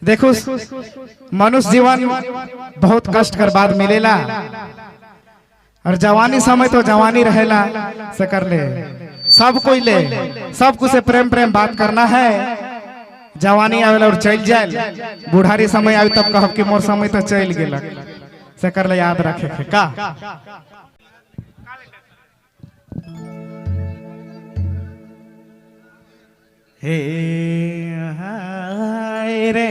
देखो मनुष्य जीवन बहुत कष्ट कर बाद मिलेला और जवानी समय तो जवानी रहेला से कर ले सब कोई ले सब कुछ से प्रेम प्रेम बात करना है। जवानी आवेला और चल जाए बुढ़ारी समय आवे तब कहब कि मोर समय तो चल गेला से कर ले याद रखे के का हे हाय रे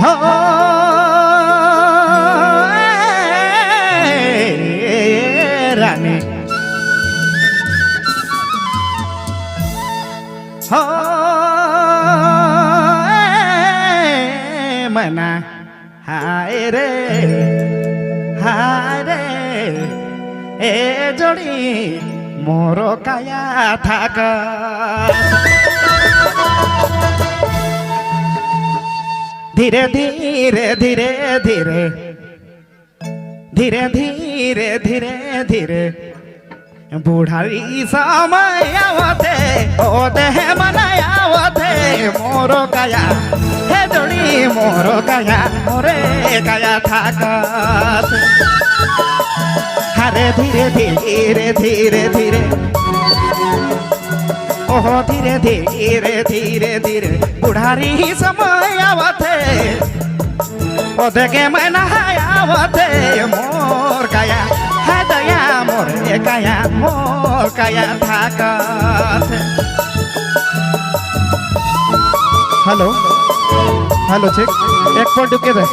हो रानी हो मना हाय रे ए जोड़ी मोरो काया थाक धीरे धीरे धीरे धीरे धीरे धीरे धीरे धीरे बुढ़ारी समय आवते ओ देह मनायावते मोरो काया हे जोड़ी मोरो काया मोरे काया थाकत हरे धीरे धीरे धीरे धीरे ओहो धीरे धीरे धीरे धीरे बुढ़ारी समय आवते ओ देखे मैं नहायावते मोर काया है दया मोर काया थाकत। हेलो हेलो चेक एक पॉइंट के दे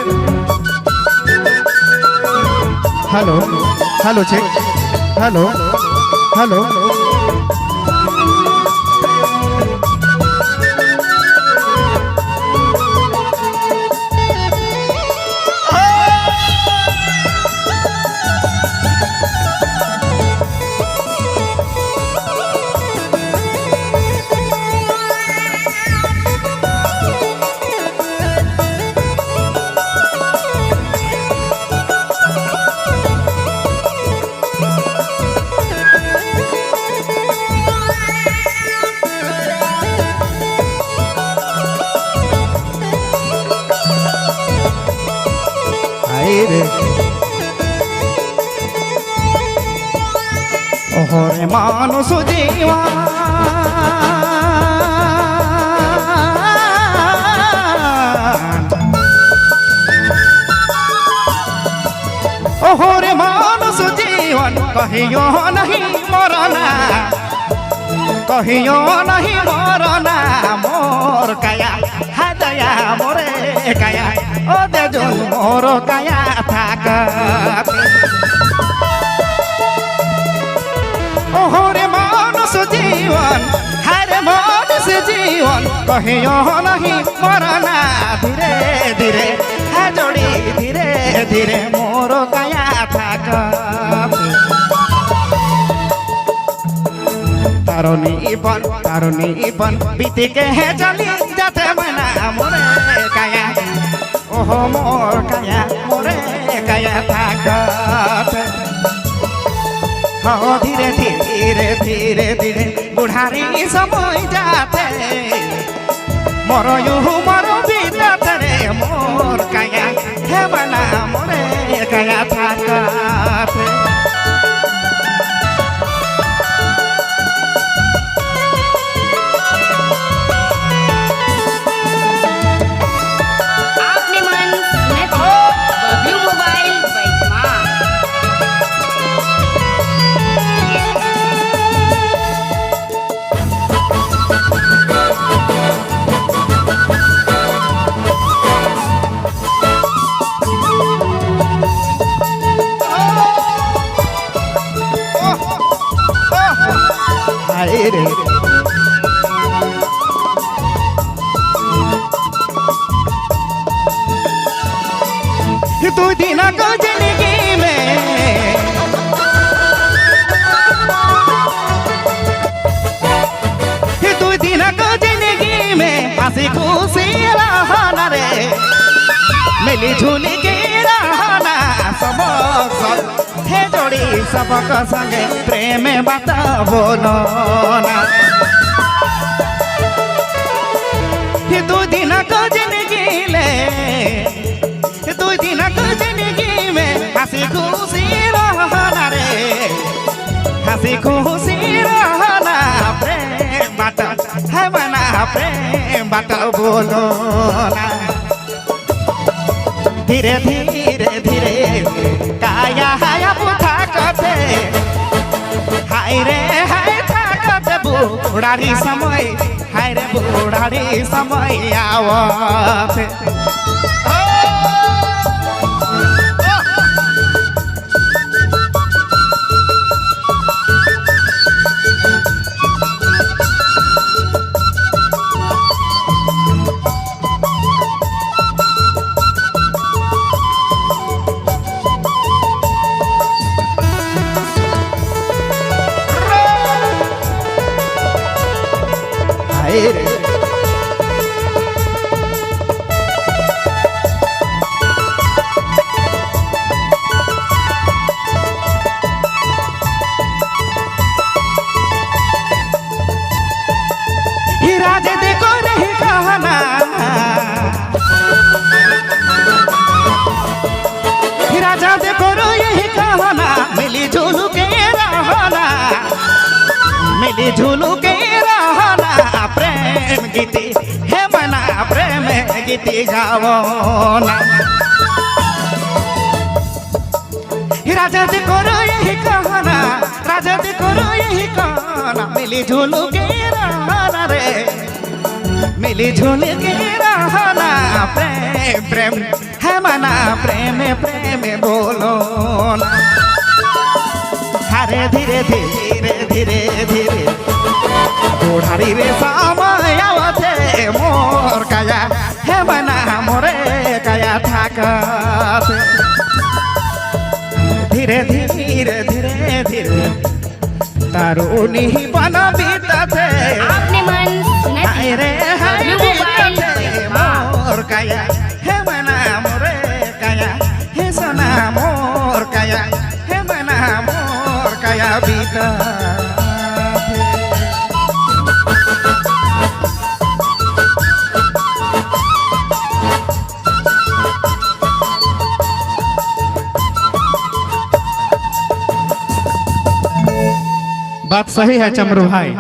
hello hello check hello hello ओहरे मानुष जीवा ओहरे मानुष जीवन कहियो नहीं मरना कहियो नहीं मरना मोर काया है दया मोरे काया ओ दे जो मोर काया थाकत ओहरे मानुष जीवन हरे मानुष जीवन कहियो नहीं मरना धीरे धीरे है जोड़ी धीरे धीरे मोर काया थाकत तारुनी बन बीत के है चली जाते मना मोरे काया ओहो मोर काया मोरे काया थाकत हो धीरे धीरे धीरे धीरे बुढ़ारी समय जाते मोरो यू मोरो बीतते रे मोर काया हे बना मोरे काया थाकत रे तू दिन को जिंदगी में तू दिन को जिंदगी में हंसी खुशी रहना रे मिली झूली के रहना सब हे जोड़ी सबक संगे प्रेम बात बोलो ना प्रेम बात बोलो ना धीरे धीरे धीरे काया हाया बुधा कते हाय रे हाय थाकते बुढ़ारी समय हाय रे बुढ़ारी समय आवते राजे देखो रही कहना राजा देखो रो यही कहना मिली झूलू के रहना मिली झूलू के रहना प्रेम गीती हे मना प्रेम गीती गावना राजा देखो रो यही कहना राजा देखो रो यही कहना मिली झूलू के रहना रे मिली झूल के रहना प्रेम प्रेम है मना प्रेम प्रेम बोलो ना हरे धीरे धीरे धीरे धीरे बुढ़ारी रे समय आवते मोर काया है मना मोरे काया थाकत धीरे धीरे धीरे धीरे तारुनी बना बीतते आपने मन हाय रे हाय मोर काया हे मना मोरे काया हे सना मोर काया हे मना मोर काया बीता बात सही है चमरू भाई।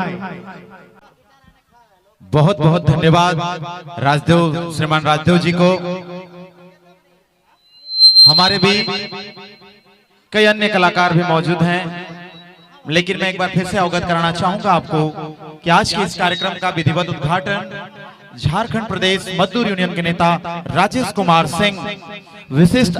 बहुत बहुत धन्यवाद राजदेव श्रीमान राजदेव जी को। हमारे भी कई अन्य कलाकार भी मौजूद हैं, लेकिन मैं एक बार फिर से अवगत कराना चाहूंगा आपको कि आज के इस कार्यक्रम का विधिवत उद्घाटन झारखंड प्रदेश मजदूर यूनियन के नेता राजेश कुमार सिंह विशिष्ट